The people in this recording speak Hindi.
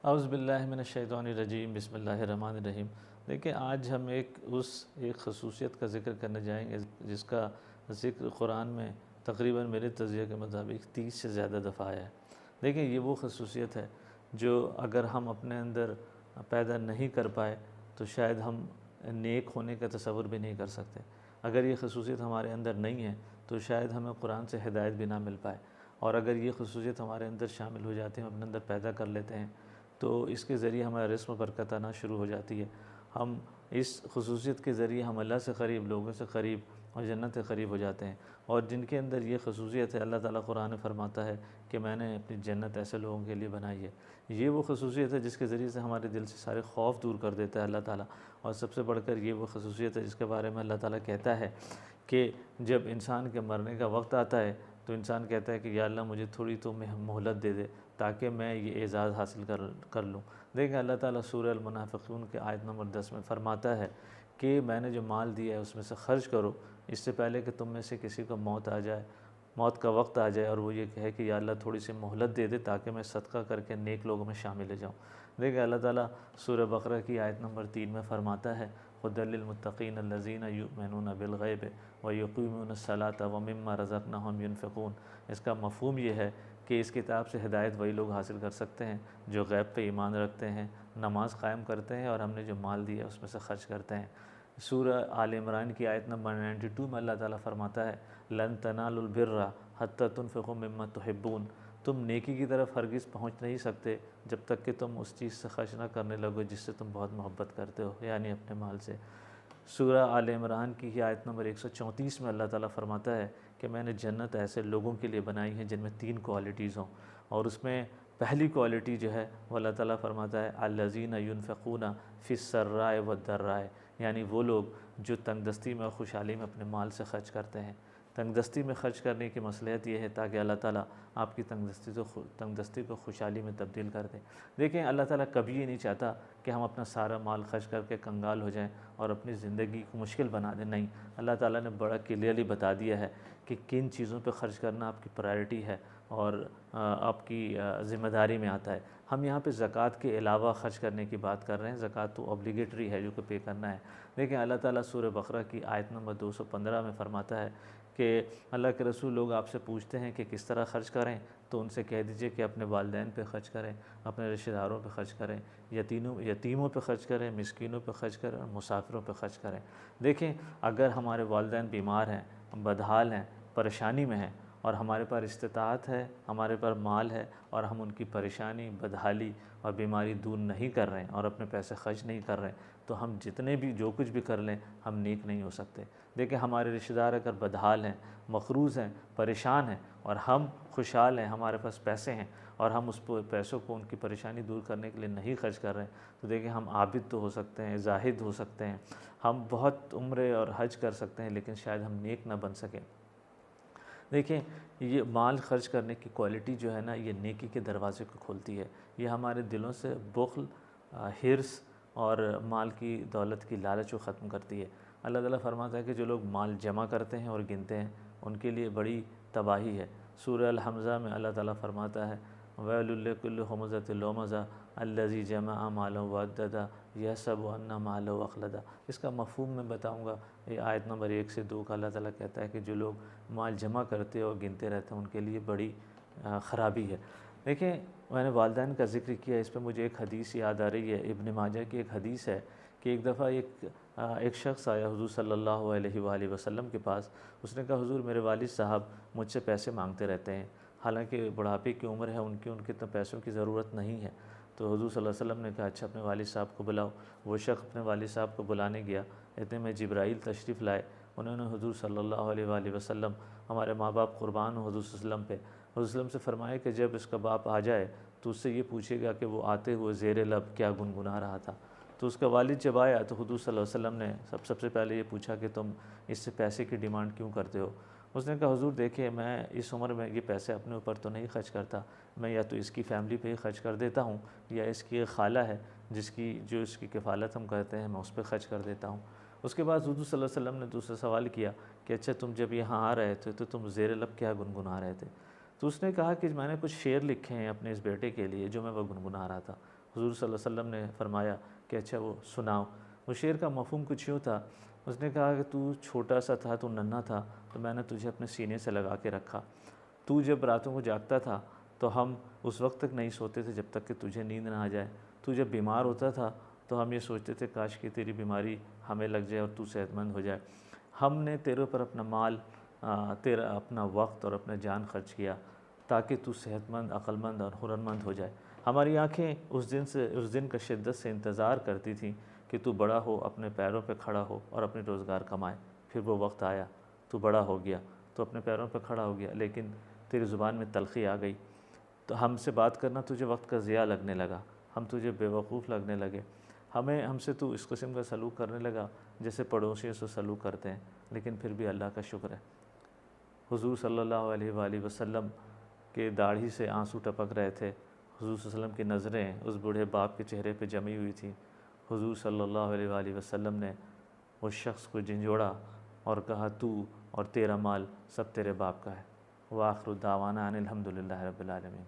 औज़ु बिल्लाहि मिनश्शैतानिर्रजीम बिस्मिल्लाहिर्रहमानिर्रहीम। देखिए, आज हम एक ख़ुसूसियत का ज़िक्र करने जाएंगे जिसका ज़िक्र कुरान में तकरीबन मेरे तज़किये के मुताबिक 30 से ज़्यादा दफ़ा आया है। देखिए, ये वो ख़ुसूसियत है जो अगर हम अपने अंदर पैदा नहीं कर पाए तो शायद हम नेक होने का तसव्वुर भी नहीं कर सकते। अगर ये ख़ुसूसियत हमारे अंदर नहीं है तो शायद हमें कुरान से हिदायत भी ना मिल पाए, और अगर ये ख़ुसूसियत हमारे अंदर शामिल हो जाती है, हम अपने अंदर पैदा कर लेते हैं, तो इसके ज़रिए हमारा रिज़्क़ में बरकत आना शुरू हो जाती है। हम इस ख़ुसूसियत के ज़रिए हम अल्लाह से क़रीब, लोगों से क़रीब और जन्नत के क़रीब हो जाते हैं। और जिनके अंदर ये ख़ुसूसियत है, अल्लाह ताला कुरान में फ़रमाता है कि मैंने अपनी जन्नत ऐसे लोगों के लिए बनाई है। ये वो ख़ुसूसियत है जिसके ज़रिए से हमारे दिल से सारे खौफ़ दूर कर देता है अल्लाह ताला। और सबसे बढ़कर ये वो ख़ुसूसियत है जिसके बारे में अल्लाह ताला कहता है कि जब इंसान के मरने का वक्त आता है तो इंसान कहता है कि या अल्लाह, मुझे थोड़ी तो मोहलत दे दे ताकि मैं ये एज़ाज़ हासिल कर लूँ। देखिए, अल्लाह ताला सूरह अल-मुनाफ़िक़ून के आयत नंबर 10 में फ़रमाता है कि मैंने जो माल दिया है उसमें से ख़र्च करो, इससे पहले कि तुम में से किसी को मौत का वक्त आ जाए और वो ये कहे कि या अल्लाह, थोड़ी सी मोहलत दे दे ताकि मैं सदका करके नेक लोगों में शामिल हो जाऊँ। देखिए, अल्लाह ताला सूरह बक़रा की आयत नंबर 3 में फ़रमाता है, हुदल लिल-मुत्तक़ीन अल्लज़ीना युमिनूना बिल-ग़ैब व युक़ीमूनस-सलाता व मिम्मा रज़क़नाहुम युनफ़िक़ून। इसका मफ़हूम ये है कि इस किताब से हिदायत वही लोग हासिल कर सकते हैं जो गैब पे ईमान रखते हैं, नमाज़ क़ायम करते हैं और हमने जो माल दिया है उसमें से ख़र्च करते हैं। सूरह आल इमरान की आयत नंबर 92 में अल्लाह ताला फ़रमाता है, लन तनालुल बिर्रा हत्ता तुनफ़िक़ू मिम्मा तुहिब्बून। तुम नेकी की तरफ हरगिज़ पहुँच नहीं सकते जब तक कि तुम उस चीज़ से ख़र्च ना करने लगो जिससे तुम बहुत मोहब्बत करते हो, यानी अपने माल से। सूरह आल इमरान की आयत नंबर 134 में अल्लाह ताला फ़रमाता है कि मैंने जन्नत ऐसे लोगों के लिए बनाई है जिनमें 3 क्वालिटीज़ हों, और उसमें पहली क्वालिटी जो है वो अल्लाह ताला फ़रमाता है अल्लज़ीना युनफ़िक़ूना फ़िस्सर्राए वद्दर्राए, यानी वो लोग जो तंगदस्ती में और खुशहाली में अपने माल से ख़र्च करते हैं। तंगदस्ती में ख़र्च करने की मसलहत ये है ताकि अल्लाह ताला आपकी तंगदस्ती को खुशहाली में तब्दील कर दे। देखिए, अल्लाह ताला कभी ये नहीं चाहता कि हम अपना सारा माल खर्च करके कंगाल हो जाएं और अपनी ज़िंदगी को मुश्किल बना दें। नहीं, अल्लाह ताला ने बड़ा क्लियरली बता दिया है कि किन चीज़ों पे ख़र्च करना आपकी प्रायोरिटी है और आपकी ज़िम्मेदारी में आता है। हम यहाँ पे ज़कात के अलावा ख़र्च करने की बात कर रहे हैं। ज़कात तो ऑब्लिगेटरी है, जो कि पे करना है। देखिए, अल्लाह ताला सूरह बक़रा की आयत नंबर 215 में फ़रमाता है कि अल्लाह के रसूल, लोग आपसे पूछते हैं कि किस तरह ख़र्च करें, तो उनसे कह दीजिए कि अपने वालिदैन पे ख़र्च करें, अपने रिश्तेदारों पे ख़र्च करें, यतीमों पे ख़र्च करें, मिस्कीनों पे ख़र्च करें और मुसाफिरों पे ख़र्च करें। देखें, अगर हमारे वालिदैन बीमार हैं, बदहाल हैं, परेशानी में हैं और हमारे पास इस्तिताअत है, हमारे पास माल है और हम उनकी परेशानी, बदहाली और बीमारी दूर नहीं कर रहे हैं और अपने पैसे खर्च नहीं कर रहे हैं, तो हम जितने भी जो कुछ भी कर लें, हम नेक नहीं हो सकते। देखिए, हमारे रिश्तेदार अगर बदहाल हैं, मक़रूज़ हैं, परेशान हैं और हम खुशहाल हैं, हमारे पास पैसे हैं और हम उस पैसों को उनकी परेशानी दूर करने के लिए नहीं खर्च कर रहे हैं, तो देखिए, हम आबिद तो हो सकते हैं, ज़ाहिद हो सकते हैं, हम बहुत उम्रे और हज कर सकते हैं, लेकिन शायद हम नेक ना बन सकें। देखिए, ये माल खर्च करने की क्वालिटी जो है ना, ये नेकी के दरवाज़े को खोलती है। ये हमारे दिलों से बुख़्ल, हिर्स और माल की दौलत की लालच को ख़त्म करती है। अल्लाह ताला फ़रमाता है कि जो लोग माल जमा करते हैं और गिनते हैं, उनके लिए बड़ी तबाही है। सूरह अल-हमज़ा में अल्लाह ताला फ़रमाता है, वैलुल लिकुल्लि हुमज़तिल लुमज़ा अल्लज़ी जमअ मालहु वअद्ददा यहसबु अन्ना मालहु अख़लदा। इसका मफ़हूम मैं बताऊँगा। ये आयत नंबर 1 से 2 का अल्लाह ताला कहता है कि जो लोग माल जमा करते और गिनते रहते हैं, उनके लिए बड़ी ख़राबी है। देखिए, मैंने वालिदैन का ज़िक्र किया, इस पे मुझे एक हदीस याद आ रही है। इब्न माजा की एक हदीस है कि एक दफ़ा एक शख़्स आया हुज़ूर सल्लल्लाहु अलैहि वसल्लम के पास। उसने कहा, हुज़ूर, मेरे वालिद साहब मुझसे पैसे मांगते रहते हैं, हालांकि बुढ़ापे की उम्र है उनके तो पैसों की ज़रूरत नहीं है। तो हुज़ूर सल्लल्लाहु अलैहि वसल्लम ने कहा, अच्छा, अपने वालिद साहब को बुलाओ। वो शख़्स अपने वालिद साहब को बुलाने गया। इतने में जिब्राईल तशरीफ़ लाए। उन्होंने हुज़ूर सल्लल्लाहु अलैहि वसल्लम, हमारे माँ बाप क़ुरबान हो हुज़ूर सल्लल्लाहु अलैहि वसल्लम पे, हुज़ूर सल्लल्लाहु अलैहि वसल्लम से फ़रमाया कि जब इसका बाप आ जाए तो उससे ये पूछेगा कि वो आते हुए ज़ेरे लब क्या गुनगुना रहा था। तो उसका वालिद जब आया तो हुज़ूर सल्लल्लाहु अलैहि वसल्लम ने सबसे पहले ये पूछा कि तुम इससे पैसे की डिमांड क्यों करते हो। उसने कहा, हुज़ूर, देखिए, मैं इस उम्र में ये पैसे अपने ऊपर तो नहीं खर्च करता, मैं या तो इसकी फ़ैमिली पे ही खर्च कर देता हूँ या इसकी एक खाला है जो इसकी किफ़ालत हम करते हैं, मैं उस पर खर्च कर देता हूँ। उसके बाद हुज़ूर सल्लल्लाहु अलैहि वसल्लम ने दूसरा सवाल किया कि अच्छा, तुम जब यहाँ आ रहे थे तो तुम ज़ेरे लब क्या गुनगुना रहे थे। तो उसने कहा कि मैंने कुछ शेर लिखे हैं अपने इस बेटे के लिए जो मैं वह गुनगुना रहा था। हुज़ूर सल्लल्लाहु अलैहि वसल्लम ने फरमाया कि अच्छा वो सुनाओ। वो शेर का मफ़हूम कुछ यूँ था, उसने कहा कि तू छोटा सा था, तू नन्हा था, तो मैंने तुझे अपने सीने से लगा के रखा। तू जब रातों को जागता था तो हम उस वक्त तक नहीं सोते थे जब तक कि तुझे नींद ना आ जाए। तू जब बीमार होता था तो हम ये सोचते थे काश कि तेरी बीमारी हमें लग जाए और तू सेहतमंद हो जाए। हमने तेरे ऊपर अपना माल, तेरा अपना वक्त और अपना जान खर्च किया ताकि तू सेहतमंद, अक्लमंद और हुनरमंद हो जाए। हमारी आँखें उस दिन का शिद्दत से इंतज़ार करती थीं कि तू बड़ा हो, अपने पैरों पे खड़ा हो और अपने रोज़गार कमाए। फिर वो वक्त आया, तू बड़ा हो गया, तो अपने पैरों पे खड़ा हो गया, लेकिन तेरी ज़ुबान में तलख़ी आ गई, तो हमसे बात करना तुझे वक्त का ज़िया लगने लगा, हम तुझे बेवकूफ़ लगने लगे, हमसे तू इस किस्म का सलूक करने लगा जैसे पड़ोसियों से सलूक करते हैं। लेकिन फिर भी अल्लाह का शुक्र है, हुज़ूर सल्लल्लाहु अलैहि वसल्लम के दाढ़ी से आंसू टपक रहे थे। हुज़ूर सल्लल्लाहु अलैहि वसल्लम की नज़रें उस बूढ़े बाप के चेहरे पे जमी हुई थी। हुज़ूर सल्लल्लाहु अलैहि वसल्लम ने उस शख्स को झंझोड़ा और कहा, तू और तेरा माल सब तेरे बाप का है। व आखिरु दावाना अनिल हम्दुलिल्लाहि रब्बिल आलमीन।